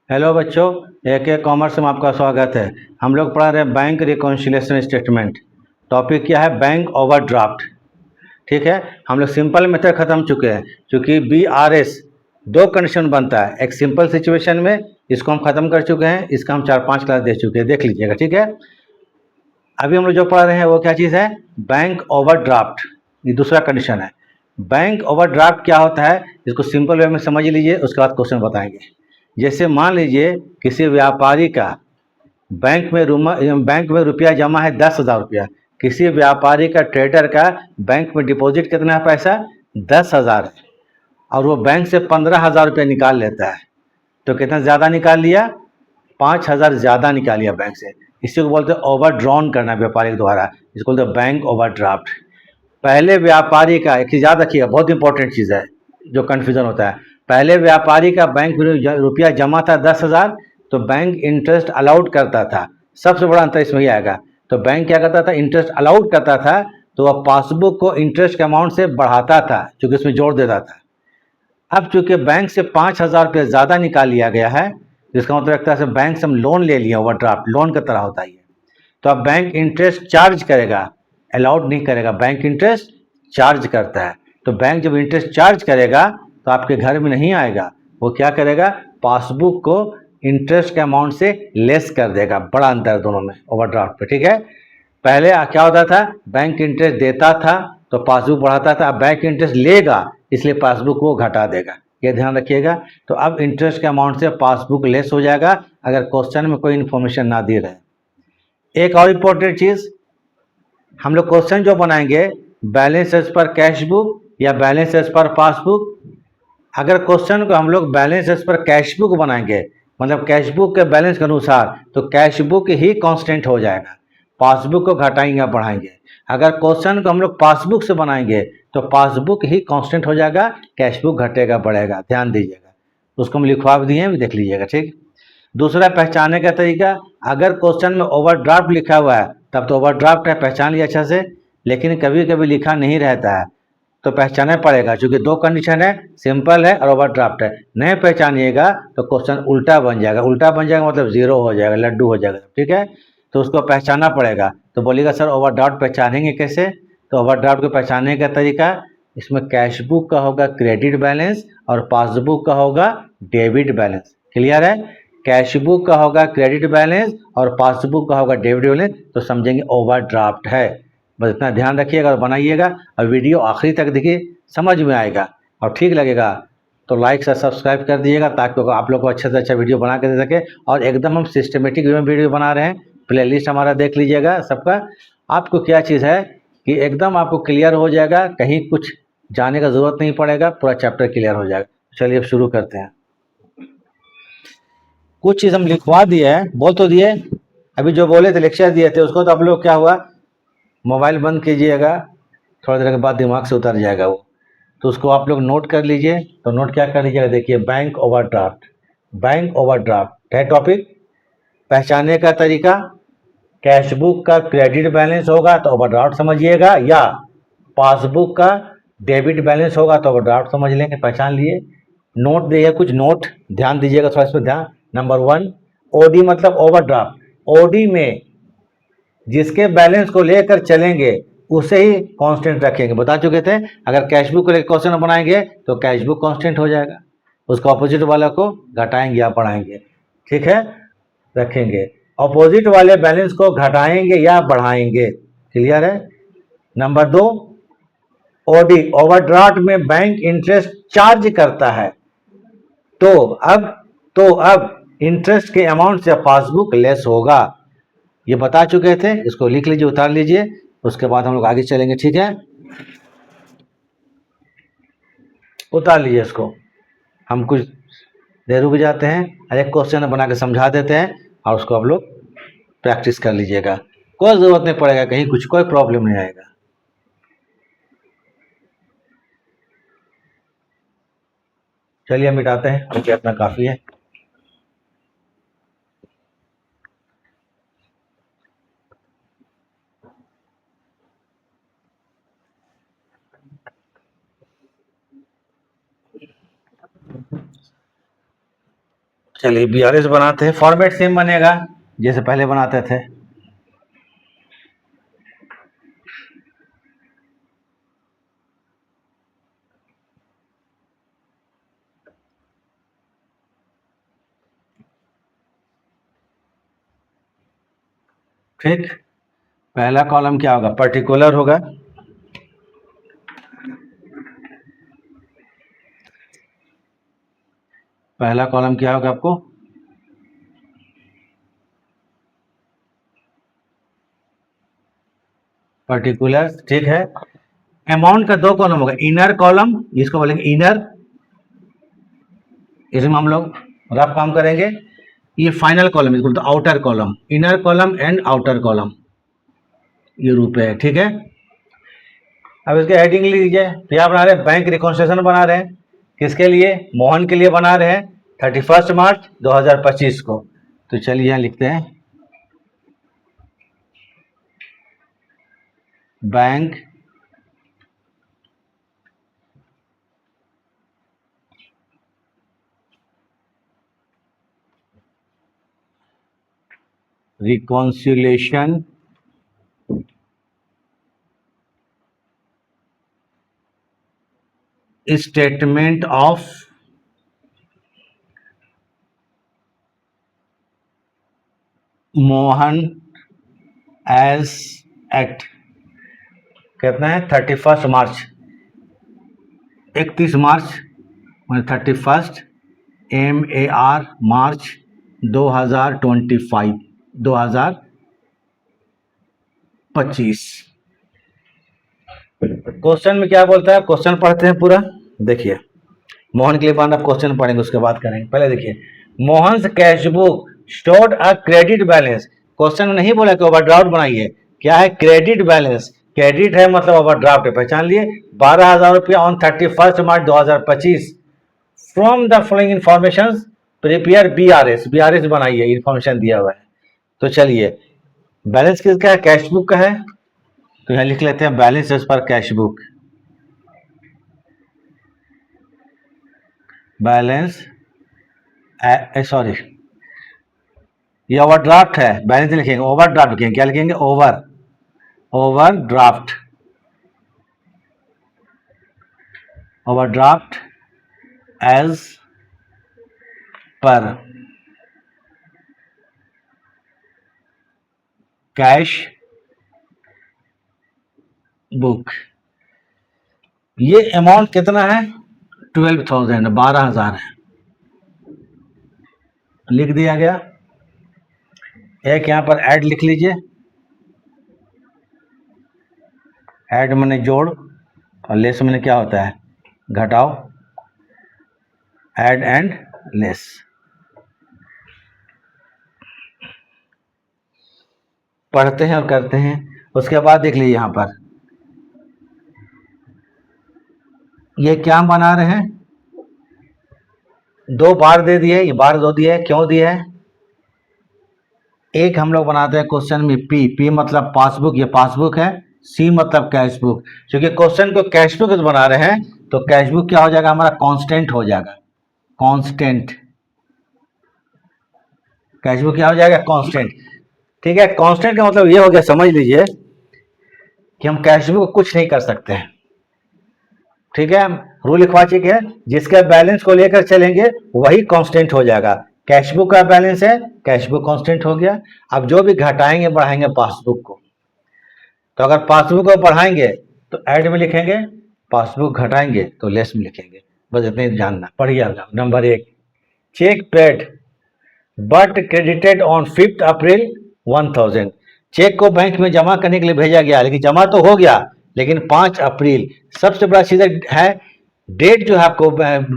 Hello बच्चों, एक commerce में आपका स्वागत है। हम लोग पढ़ा रहे हैं बैंक रिकॉन्सिलिएशन स्टेटमेंट। टॉपिक क्या है? Bank overdraft. ठीक है, हम लोग सिंपल मेथड खत्म चुके हैं, क्योंकि BRS दो कंडीशन बनता है। एक सिंपल सिचुएशन में, इसको हम खत्म कर चुके हैं, इसका हम 4-5 क्लास दे चुके हैं, देख लीजिएगा। ठीक है, अभी हम लोग जो पढ़ रहे हैं वो क्या चीज़ है? Bank overdraft. ये दूसरा कंडीशन है। बैंक ओवरड्राफ्ट क्या होता है, इसको सिंपल वे में समझ लीजिए, उसके बाद क्वेश्चन बताएंगे। जैसे मान लीजिए किसी व्यापारी का बैंक में रुपया जमा है 10,000 रुपया। किसी व्यापारी का, ट्रेडर का बैंक में डिपॉजिट कितना है? पैसा 10,000 है, और वो बैंक से 15,000 रुपया निकाल लेता है। तो कितना ज़्यादा निकाल लिया? 5,000 ज़्यादा निकाल लिया बैंक से। इसी को बोलते हैं ओवर ड्रॉन करना व्यापारी द्वारा, इसको बोलते हैं बैंक ओवरड्राफ्ट। पहले व्यापारी का, एक चीज़ याद रखिएगा, बहुत इंपॉर्टेंट चीज़ है जो कन्फ्यूज़न होता है। पहले व्यापारी का बैंक में रुपया जमा था 10,000, तो बैंक इंटरेस्ट अलाउड करता था। सबसे बड़ा अंतर इसमें ही आएगा। तो बैंक क्या करता था? इंटरेस्ट अलाउड करता था, तो वह पासबुक को इंटरेस्ट के अमाउंट से बढ़ाता था, क्योंकि उसमें जोड़ देता था। अब चूंकि बैंक से 5,000 रुपये ज़्यादा निकाल लिया गया है, जिसका मतलब एक तरह से बैंक से हम लोन ले लिए, ओवरड्राफ्ट लोन की तरह होता है ये। तो अब बैंक इंटरेस्ट चार्ज करेगा, अलाउड नहीं करेगा, बैंक इंटरेस्ट चार्ज करता है। तो बैंक जब इंटरेस्ट चार्ज करेगा तो आपके घर में नहीं आएगा, वो क्या करेगा? पासबुक को इंटरेस्ट के अमाउंट से लेस कर देगा। बड़ा अंतर है दोनों में ओवरड्राफ्ट पे। ठीक है, पहले क्या होता था? बैंक इंटरेस्ट देता था तो पासबुक बढ़ाता था, अब बैंक इंटरेस्ट लेगा इसलिए पासबुक को घटा देगा। ये ध्यान रखिएगा। तो अब इंटरेस्ट के अमाउंट से पासबुक लेस हो जाएगा, अगर क्वेश्चन में कोई इन्फॉर्मेशन ना दी रहे। एक और इम्पोर्टेंट चीज़, हम लोग क्वेश्चन जो बनाएंगे, balance as per cash book या बैलेंस एज पर पासबुक। अगर क्वेश्चन को हम लोग balance as per cash book बनाएंगे, मतलब कैश बुक के बैलेंस के अनुसार, तो कैश बुक ही कांस्टेंट हो जाएगा, पासबुक को घटाएंगे या बढ़ाएंगे। अगर क्वेश्चन को हम लोग पासबुक से बनाएंगे तो पासबुक ही कांस्टेंट हो जाएगा, कैश बुक घटेगा बढ़ेगा। ध्यान दीजिएगा, उसको हम लिखवा भी दिए हैं, भी देख लीजिएगा। ठीक, दूसरा पहचानने का तरीका, अगर क्वेश्चन में ओवरड्राफ्ट लिखा हुआ है तब तो ओवरड्राफ्ट है, पहचान लिया अच्छा से। लेकिन कभी कभी लिखा नहीं रहता है तो पहचानना पड़ेगा, क्योंकि दो कंडीशन है, सिंपल है और ओवरड्राफ्ट है। नहीं पहचानिएगा तो क्वेश्चन उल्टा बन जाएगा। उल्टा बन जाएगा मतलब जीरो हो जाएगा, लड्डू हो जाएगा। ठीक है, तो उसको पहचानना पड़ेगा। तो बोलिएगा सर ओवरड्राफ्ट पहचानेंगे कैसे? तो ओवरड्राफ्ट को पहचानने का तरीका, इसमें कैश बुक का होगा क्रेडिट बैलेंस और पासबुक का होगा डेबिट बैलेंस। क्लियर है? कैश बुक का होगा क्रेडिट बैलेंस और पासबुक का होगा डेबिट बैलेंस, तो समझेंगे ओवरड्राफ्ट है। बस इतना ध्यान रखिएगा और बनाइएगा, और वीडियो आखिरी तक देखिए, समझ में आएगा। और ठीक लगेगा तो लाइक से सब्सक्राइब कर दीजिएगा, ताकि आप लोग को अच्छे से अच्छा वीडियो बना के दे सके। और एकदम हम सिस्टमेटिक वीडियो बना रहे हैं, प्लेलिस्ट हमारा देख लीजिएगा सबका। आपको क्या चीज़ है कि एकदम आपको क्लियर हो जाएगा, कहीं कुछ जाने का ज़रूरत नहीं पड़ेगा, पूरा चैप्टर क्लियर हो जाएगा। चलिए अब शुरू करते हैं। कुछ चीज़ हम लिखवा दिए हैं, बोल तो दिए, अभी जो बोले थे लेक्चर दिए थे उसको, तो आप लोग क्या हुआ, मोबाइल बंद कीजिएगा, थोड़ी देर के बाद दिमाग से उतर जाएगा वो। तो उसको आप लोग नोट कर लीजिए। तो नोट क्या कर लीजिएगा, देखिए बैंक ओवरड्राफ्ट। बैंक ओवरड्राफ्ट है टॉपिक। पहचानने का तरीका, कैश बुक का क्रेडिट बैलेंस होगा तो ओवरड्राफ्ट समझिएगा, या पासबुक का डेबिट बैलेंस होगा तो ओवरड्राफ्ट समझ लेंगे। पहचान लिए। नोट दिए कुछ, नोट ध्यान दीजिएगा थोड़ा, इस पर ध्यान। नंबर 1, ओडी मतलब ओवरड्राफ्ट। ओडी में जिसके बैलेंस को लेकर चलेंगे उसे ही कांस्टेंट रखेंगे, बता चुके थे। अगर कैश बुक को लेकर क्वेश्चन बनाएंगे तो कैश बुक कांस्टेंट हो जाएगा, उसका ऑपोजिट वाला को घटाएंगे या बढ़ाएंगे। ठीक है, रखेंगे। ऑपोजिट वाले बैलेंस को घटाएंगे या बढ़ाएंगे। क्लियर है? नंबर 2, ओडी ओवरड्राफ्ट में बैंक इंटरेस्ट चार्ज करता है, तो अब इंटरेस्ट के अमाउंट से पासबुक लेस होगा। ये बता चुके थे, इसको लिख लीजिए, उतार लीजिए, उसके बाद हम लोग आगे चलेंगे। ठीक है, उतार लीजिए इसको। हम कुछ देर रुक जाते हैं, अरे क्वेश्चन बना के समझा देते हैं, और उसको आप लोग प्रैक्टिस कर लीजिएगा। कोई ज़रूरत नहीं पड़ेगा, कहीं कुछ कोई प्रॉब्लम नहीं आएगा। चलिए मिटाते हैं, क्योंकि अपना काफ़ी है। चलिए BRS बनाते हैं, फॉर्मेट सेम बनेगा जैसे पहले बनाते थे। ठीक, पहला कॉलम क्या होगा, पर्टिकुलर होगा। पहला कॉलम क्या होगा आपको, पर्टिकुलर, ठीक है। अमाउंट का दो कॉलम होगा, इनर कॉलम जिसको बोलेंगे इनर, इसमें हम लोग रफ काम करेंगे। ये फाइनल कॉलम इसको तो outer column, inner column and outer column, ये रूप है, ठीक है। अब इसके हेडिंग लिख लीजिए, क्या बना रहे हैं, बैंक रिकॉन्स्ट्रक्शन बना रहे हैं, किसके लिए, मोहन के लिए बना रहे हैं 31 मार्च 2025 को। तो चलिए यहाँ लिखते हैं bank reconciliation statement of Mohan as at, कितना है 31 मार्च, 31 मार्च 31 MAR मार्च 2025 2025। क्वेश्चन में क्या बोलता है, क्वेश्चन पढ़ते हैं पूरा, देखिए मोहन के लिए बना क्वेश्चन पढ़ेंगे उसके बाद करेंगे। पहले देखिए, Mohan cash book stored a credit balance, question में नहीं बोला कि ओवरड्राफ्ट बनाइए, क्या है क्रेडिट बैलेंस, क्रेडिट है मतलब ओवरड्राफ्ट है, पहचान लिए 12,000 रुपया on 31 March 2025। From the following information prepare BRS बनाइए, इंफॉर्मेशन दिया हुआ है। तो चलिए बैलेंस किसका है, कैश बुक का है, तो यहाँ लिख लेते हैं balance as per cash book, balance sorry ये ओवरड्राफ्ट है, बैलेंस लिखेंगे ओवरड्राफ्ट लिखेंगे, क्या लिखेंगे overdraft as per cash book. ये अमाउंट कितना है 12,000, 12,000 है, लिख दिया गया। एक यहाँ पर ऐड लिख लीजिए, ऐड मैंने जोड़, और लेस मैंने क्या होता है घटाओ, ऐड एंड लेस। पढ़ते हैं और करते हैं। उसके बाद देख लीजिए यहाँ पर ये क्या बना रहे हैं, 2 बार दे दिए, ये बार 2 दिए, क्यों दिए है, एक हम लोग बनाते हैं क्वेश्चन में पी मतलब पासबुक, ये पासबुक है, सी मतलब कैश बुक। क्योंकि क्वेश्चन को कैश बुक बना रहे हैं तो कैश बुक क्या हो जाएगा हमारा, कांस्टेंट हो जाएगा, कांस्टेंट, कैश बुक क्या हो जाएगा कांस्टेंट, ठीक है। कांस्टेंट का मतलब ये हो गया, समझ लीजिए कि हम कैश बुक कुछ नहीं कर सकते हैं, ठीक है। रूल लिखवा चुके हैं, जिसका बैलेंस को लेकर चलेंगे वही कांस्टेंट हो जाएगा। कैश बुक का बैलेंस है, कैश बुक कांस्टेंट हो गया। अब जो भी घटाएंगे बढ़ाएंगे पासबुक को, तो अगर पासबुक को बढ़ाएंगे तो ऐड में लिखेंगे, पासबुक घटाएंगे तो लेस में लिखेंगे, बस इतने जानना। पढ़िए number 1, cheque paid but credited on 5 April 1,000, cheque को बैंक में जमा करने के लिए भेजा गया, लेकिन जमा तो हो गया लेकिन 5 अप्रैल। सबसे बड़ा चीज है डेट, जो है आपको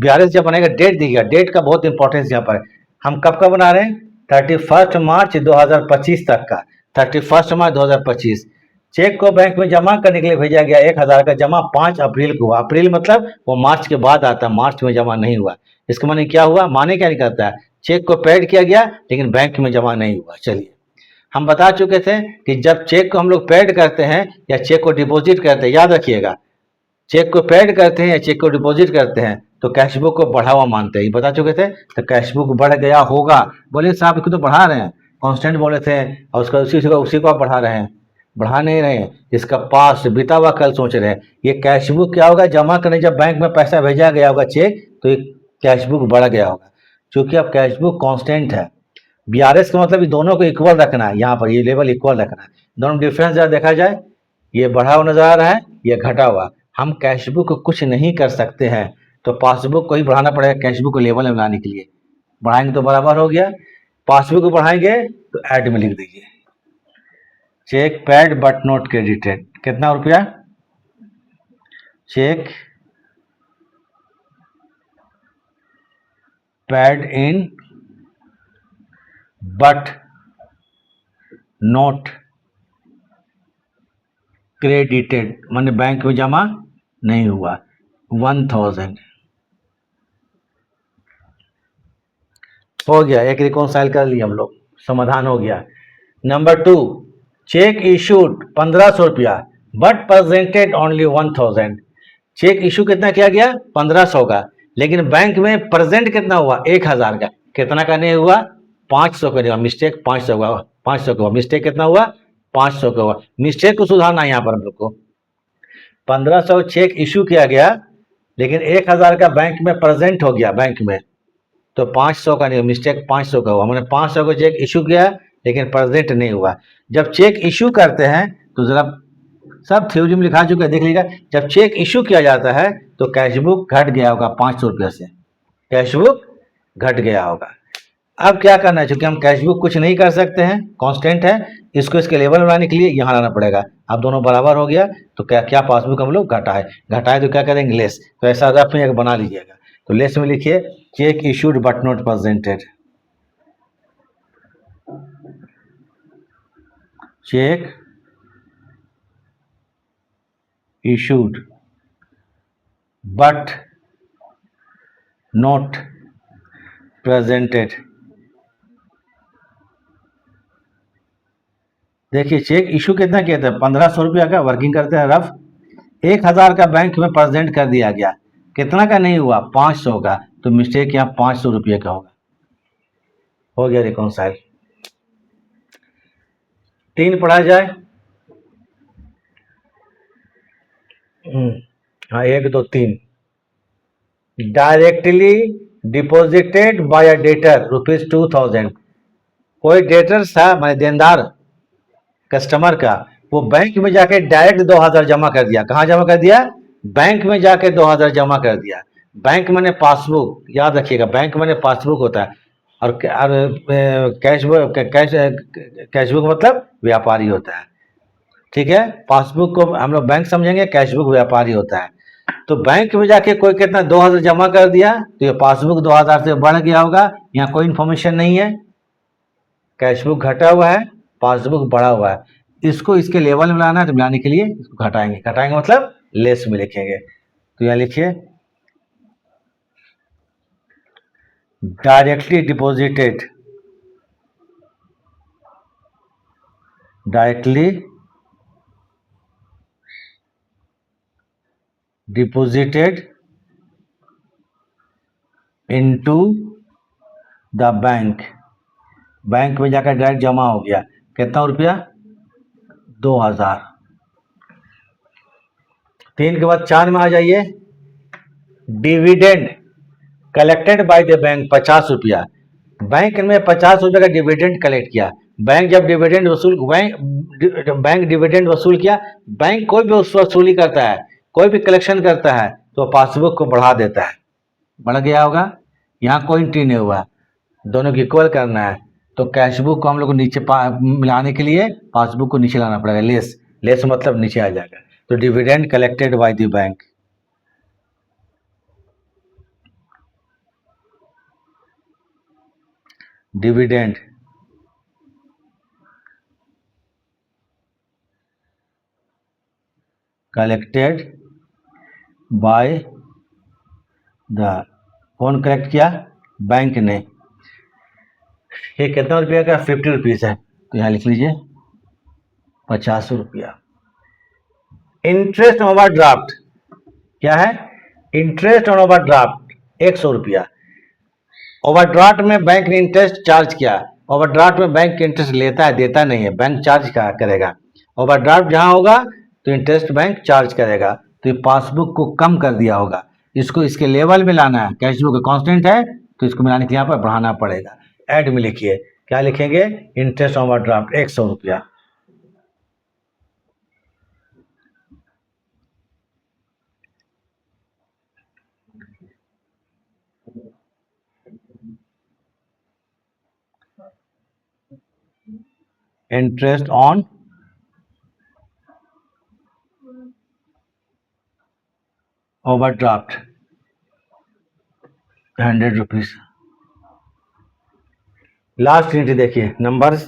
BRS जब बनेगा डेट दिएगा, डेट का बहुत इंपॉर्टेंस यहाँ पर। हम कब का बना रहे हैं 31 मार्च 2025 तक का, 31 मार्च 2025। चेक को बैंक में जमा करने के लिए भेजा गया 1,000 का, जमा 5 अप्रैल को हुआ। अप्रैल मतलब वो मार्च के बाद आता है, मार्च में जमा नहीं हुआ। इसका माने क्या हुआ, माने क्या निकलता है, चेक को पेड किया गया लेकिन बैंक में जमा नहीं हुआ। चलिए हम बता चुके थे कि जब चेक को हम लोग पेड करते हैं या चेक को डिपॉजिट करते हैं, याद रखिएगा चेक को पेड करते हैं या चेक को डिपॉजिट करते हैं तो कैशबुक को बढ़ा हुआ मानते हैं, ये बता चुके थे। तो कैशबुक बढ़ गया होगा, बोले साहब इसको तो बढ़ा रहे हैं, कांस्टेंट बोले थे और उसका उसी को आप बढ़ा रहे हैं, बढ़ा नहीं रहे हैं, इसका पास्ट बीता हुआ कल सोच रहे हैं। ये कैशबुक क्या होगा, जमा करने जब बैंक में पैसा भेजा गया होगा चेक, तो ये कैशबुक बढ़ गया होगा, क्योंकि अब कैशबुक कांस्टेंट है। बीआरएस का मतलब ये दोनों को इक्वल रखना है, यहाँ पर ये लेवल इक्वल रखना है। दोनों डिफरेंस जरा देखा जाए, ये बढ़ा हुआ नजर आ रहा है, ये घटा हुआ। हम कैशबुक को कुछ नहीं कर सकते हैं, तो पासबुक को ही बढ़ाना पड़ेगा कैशबुक को लेवल में लाने के लिए। बढ़ाएंगे तो बराबर हो गया, पासबुक को बढ़ाएंगे तो ऐड में लिख दीजिए cheque paid but not credited, कितना रुपया, cheque paid in but not credited, माने बैंक में जमा नहीं हुआ, 1000 हो गया। एक रिकॉन्साइल कर लिया हम लोग, समाधान हो गया। नंबर 2, चेक इशूड 1500 रुपया but presented only 1000। Cheque issue कितना किया गया, 1500 का, लेकिन बैंक में प्रेजेंट कितना हुआ, 1000 का। कितना का नहीं हुआ, 500 का नहीं हुआ, मिस्टेक 500 का, 500 का हुआ, मिस्टेक कितना हुआ, 500 का हुआ। मिस्टेक को सुधारना है यहाँ पर हम लोग को। 1500 चेक इशू किया गया, लेकिन 1000 का बैंक में प्रेजेंट हो गया बैंक में, तो 500 का नहीं हुआ, मिस्टेक 500 का हुआ। मैंने 500 को चेक इशू किया लेकिन प्रेजेंट नहीं हुआ। जब चेक इशू करते हैं तो जरा सब थ्योरी में लिखा चुका है, देख लीजिएगा। जब चेक इशू किया जाता है तो कैशबुक घट गया होगा 500 रुपये से, कैशबुक घट गया होगा। अब क्या करना है, चूंकि हम कैशबुक कुछ नहीं कर सकते हैं, कांस्टेंट है, इसको इसके लेवल में लाने के लिए यहाँ लाना पड़ेगा। अब दोनों बराबर हो गया, तो क्या क्या पासबुक हम लोग घटाए, घटाए तो क्या करेंगे, लेस। तो ऐसा रफ में एक बना लीजिएगा, तो लेस में लिखिए cheque issued but not presented, cheque issued but not presented। देखिए चेक इशू कितना किया था, 1500 रुपया का, वर्किंग करते हैं रफ। 1000 का बैंक में प्रेजेंट कर दिया गया, कितना का नहीं हुआ, 500 का, तो मिस्टेक यहाँ 500 रुपये का होगा। हो गया रिकॉन्साइल। 3 पढ़ा जाए, हाँ 1 2 3। डायरेक्टली डिपॉजिटेड बाय अ डेटर ₹2000। कोई डेटर था, मैंने देनदार कस्टमर का, वो बैंक में जाके डायरेक्ट 2000 जमा कर दिया। कहाँ जमा कर दिया, बैंक में जाके 2000 जमा कर दिया। बैंक मैंने पासबुक, याद रखिएगा, बैंक मैंने पासबुक होता है, और कैशबुक मतलब व्यापारी होता है, ठीक है। पासबुक को हम लोग बैंक समझेंगे, कैशबुक व्यापारी होता है। तो बैंक में जाके कोई कितना 2000 जमा कर दिया, तो ये पासबुक 2000 से बढ़ गया होगा, यहाँ कोई इन्फॉर्मेशन नहीं है। कैशबुक घटा हुआ है, पासबुक बढ़ा हुआ है, इसको इसके लेवल में लाना है, तो मिलाने के लिए इसको घटाएंगे, घटाएंगे मतलब लेस में लिखेंगे। तो यहाँ लिखिए directly deposited, directly deposited into the bank, bank में जाकर डायरेक्ट जमा हो गया, कितना रुपया, 2000। 3 के बाद 4 में आ जाइए, dividend collected by the bank 50 रुपया। बैंक में 50 रुपये का डिविडेंड कलेक्ट किया। बैंक जब डिविडेंड वसूल बैंक डिविडेंड वसूल किया, बैंक कोई भी वसूली करता है, कोई भी कलेक्शन करता है, तो पासबुक को बढ़ा देता है, बढ़ गया होगा। यहाँ कोई एंट्री नहीं हुआ, दोनों को इक्वल करना है, तो कैशबुक को हम लोग को नीचे मिलाने के लिए पासबुक को नीचे लाना पड़ेगा, लेस, लेस मतलब नीचे आ जाएगा। तो dividend collected by the bank, dividend collected by the, कौन कलेक्ट किया, बैंक ने। ये कितना रुपया का, 50 रुपीज़ है, तो यहाँ लिख लीजिए 50 रुपया। इंटरेस्ट ओवर ड्राफ्ट, क्या है? इंटरेस्ट ऑन ओवरड्राफ्ट 100 रुपया। ओवरड्राफ्ट में बैंक ने इंटरेस्ट चार्ज किया। ओवरड्राफ्ट में बैंक इंटरेस्ट लेता है, देता नहीं है, बैंक चार्ज क्या करेगा? ओवरड्राफ्ट जहां होगा तो इंटरेस्ट बैंक चार्ज करेगा, तो ये पासबुक को कम कर दिया होगा। इसको इसके लेवल में लाना है, कैश बुक कांस्टेंट है तो इसको मिलाने के यहाँ पर बढ़ाना पड़ेगा। ऐड में लिखिए, क्या लिखेंगे? इंटरेस्ट ऑन ओवरड्राफ्ट 100 रुपया। Interest on overdraft 100 rupees. Last unit देखिए, नंबर्स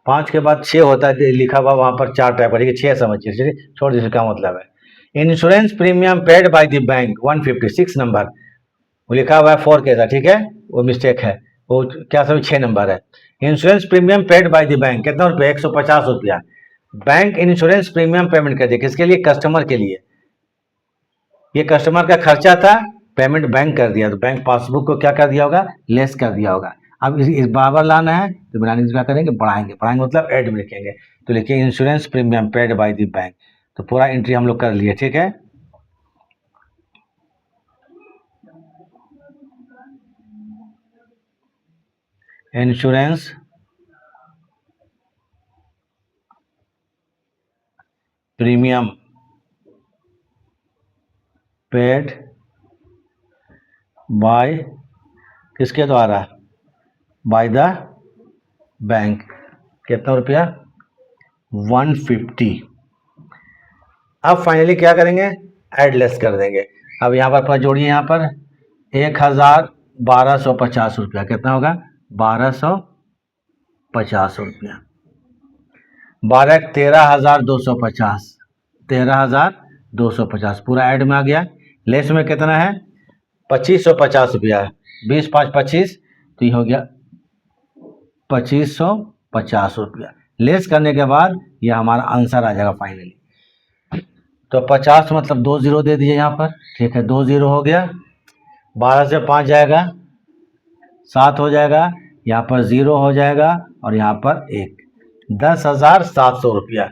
5 के बाद 6 होता है, लिखा हुआ वहां पर 4 टाइप का, 6 समझिए, चलिए छोड़ दीजिए, क्या मतलब है। Insurance premium paid by the bank 156 number, वो लिखा हुआ है 4 के साथ, ठीक है, वो मिस्टेक है, वो क्या समझ 6 नंबर है। Insurance premium paid by the bank कितना रुपया? 150 रुपया। बैंक इंश्योरेंस प्रीमियम पेमेंट कर दिया, किसके लिए? कस्टमर के लिए। ये कस्टमर का खर्चा था, पेमेंट बैंक कर दिया, तो बैंक पासबुक को क्या कर दिया होगा? लेस कर दिया होगा। अब इस बराबर लाना है तो बनाने क्या करेंगे? बढ़ाएंगे। बढ़ाएंगे मतलब ऐड में लिखेंगे, तो लिखिए insurance premium paid by the bank, तो पूरा एंट्री हम लोग कर लिए, ठीक है। इंश्योरेंस प्रीमियम पेड बाय, किसके द्वारा? By the bank. कितना रुपया? 150। अब फाइनली क्या करेंगे? ऐड लेस कर देंगे। अब यहाँ पर अपना जोड़िए, यहाँ पर 1,1250 रुपया, कितना होगा? 1250 रुपया। 12 13,250, 13,250 पूरा ऐड में आ गया। लेस में कितना है? 2550 रुपया। 20 5 25, तो ये हो गया 2550 रुपया। लेस करने के बाद ये हमारा आंसर आ जाएगा फाइनली। तो 50 मतलब 2 जीरो दे दीजिए यहाँ पर, ठीक है, 2 जीरो हो गया। 12 से 5 जाएगा, 7 हो जाएगा, यहाँ पर 0 हो जाएगा और यहाँ पर 1, 10,700 रुपया।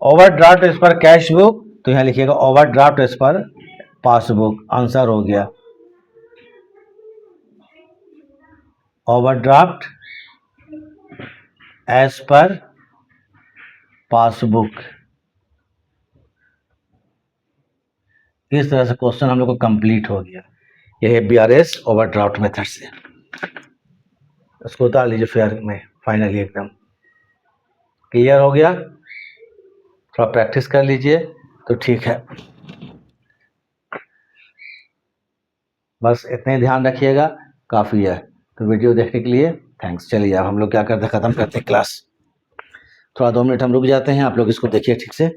ओवरड्राफ्ट इस पर कैश बुक, तो यहाँ लिखिएगा ओवरड्राफ्ट इस पर पासबुक, आंसर हो गया ओवरड्राफ्ट एज पर पासबुक। इस तरह से क्वेश्चन हम लोग को कंप्लीट हो गया। यह है BRS ओवरड्राफ्ट मेथड से। इसको उतार लीजिए फेयर में, फाइनली एकदम क्लियर हो गया। थोड़ा प्रैक्टिस कर लीजिए तो ठीक है। बस इतने ध्यान रखिएगा, काफ़ी है। तो वीडियो देखने के लिए थैंक्स। चलिए अब हम लोग क्या करते हैं, ख़त्म करते हैं क्लास। थोड़ा 2 मिनट हम रुक जाते हैं, आप लोग इसको देखिए ठीक से।